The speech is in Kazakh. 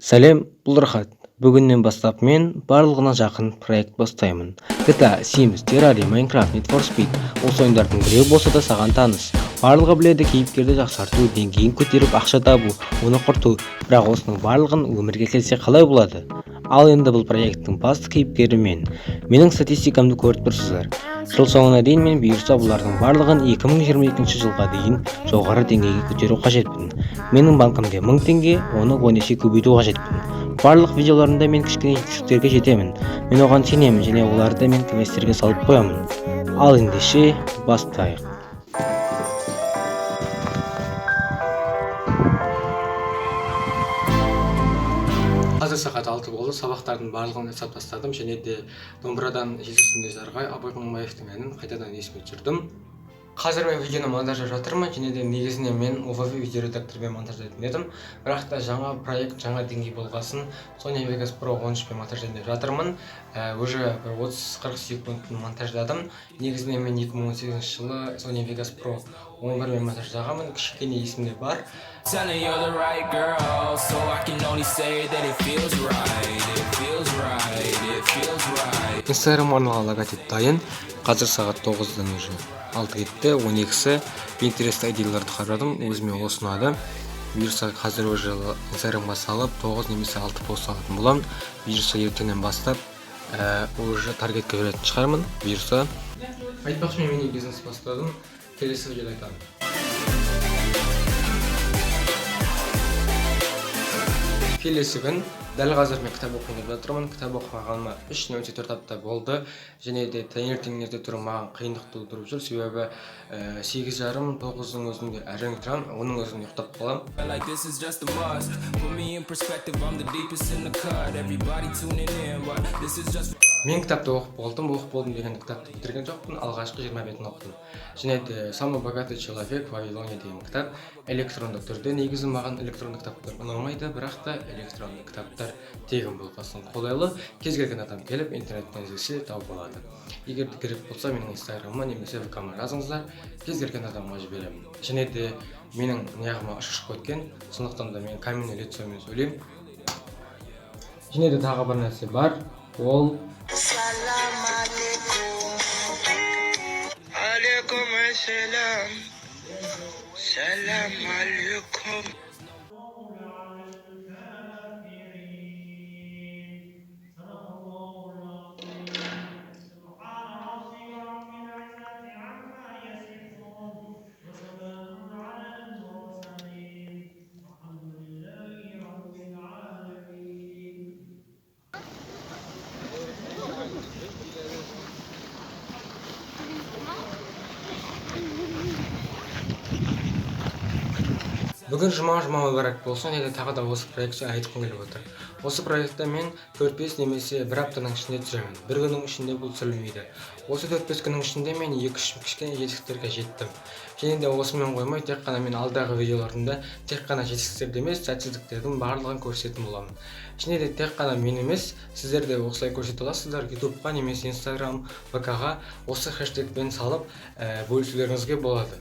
Сәлем, бұл Рахат. Бүгіннен бастап мен барлығына жақын проект бастаймын. GTA, Sims, Terraria, Minecraft, Need for Speed. Осы ойындардың біреу болса да саған таныс. Барлығы біледі кейіпкерді жақсарту, деңгейін көтеріп ақша табу, оны құрту. Бірақ осының барлығын өмірге келсе қалай болады? Ал енді бұл проекттің басты кейіпкері мен. Менің статистикамды көріп тұрсыздар. Жыл соңына дейін мен бұйырса бұлардың барлығын 2022 жылға дейін жоғары деңгейге көтеру қажетпін. Менің банкімде 1000 теңге, оны 10 есе көбейту қажетпін. Барлық видеоларымда мен кішкене жетістіктерге жетемін. Мен оған сенемін және оларды мен кеңестерге салып қоямын. Ал ендеше бастайық. Қазір сағат 6 болды. Сабақтардың барлығын жасап тастадым және де домбырадан жетісінде жарғай Абай Құнанбаевтың әнін қайтадан есіме түсірдім. Қазір мен видеоны монтаждап жатырмын және де негізінен мен OVV видеоредактормен монтаждайтын едім. Бірақ та жаңа проект, жаңа деңгей болғасын Sony Vegas Pro 13-пен монтаждайын деп жатырмын. Уже 30-40 секундын монтаждадым. Негізінен мен 2018 жылы Sony Vegas Pro 11-мен монтаждағанмын. Кішкене есімде бар. Instagram арналған логотип дайын. Қазір сағат 9-дан уже 6 кетті, 12-сі. Pinterest идеяларды қарадым, өзіме осы ұнады. Бұйырса қазір уже Instagramға салып 9 немесе 6 пост салатын боламын. Бұйырса ертеңнен бастап уже таргетке беретін шығармын. Бұйырса айтпақшы, мен мини бизнес бастадым. Келесі видеода айтамын. Келесі күн дәл қазір мен кітап оқиын деп жатырмын. Кітап оқымағаныма 3 немесе 4 апта болды. Және де таңертең ерте тұру маған қиындық тудырып жүр. Себебі 8:30-9-ның өзінде әрең тұрамын, оның өзінде ұйықтап қаламын. Мен кітапты оқып болдым деген кітапты бітірген жоқпын, алғашқы 20 бетін оқыдым. Және де «Самый богатый человек в Вавилоне» деген кітап электронды түрде. Негізі маған электронды кітаптар ұнамайды, бірақ та электронды кітаптар тегін болғасын қолайлы. Кез келген адам келіп интернеттен іздесе тауып алады. Егер де керек болса, менің Instagram'ыма немесе ВК-ма жазыңыздар, кез келген адамға жіберемін. Және де менің неғыма ұшып өткен, сондықтан да мен каменный лицомен сөйлеймін. Және де тағы бір нәрсе бар, ол Салам алейкум. Бүгін жұма мүбәрәк болсын, және тағы да осы проектте айтқым келіп отыр. Осы проектте мен 4-5 немесе 1 аптаның ішінде түсіремін. Bir күннің ішінде бұл түсірілмейді. Осы 4-5 күннің ішінде мен 2-3 кішкене жетістіктерге жеттім. Және де осымен қоймай, тек қана мен алдағы видеоларында тек қана жетістіктерді емес, сәтсіздіктердің барлығын көрсететін боламын. Және де тек қана мен емес, сіздер де осылай көрсете аласыздар. YouTube-қа немесе Instagram, VK-ға осы хэштегпен салып бөлісулеріңізге болады.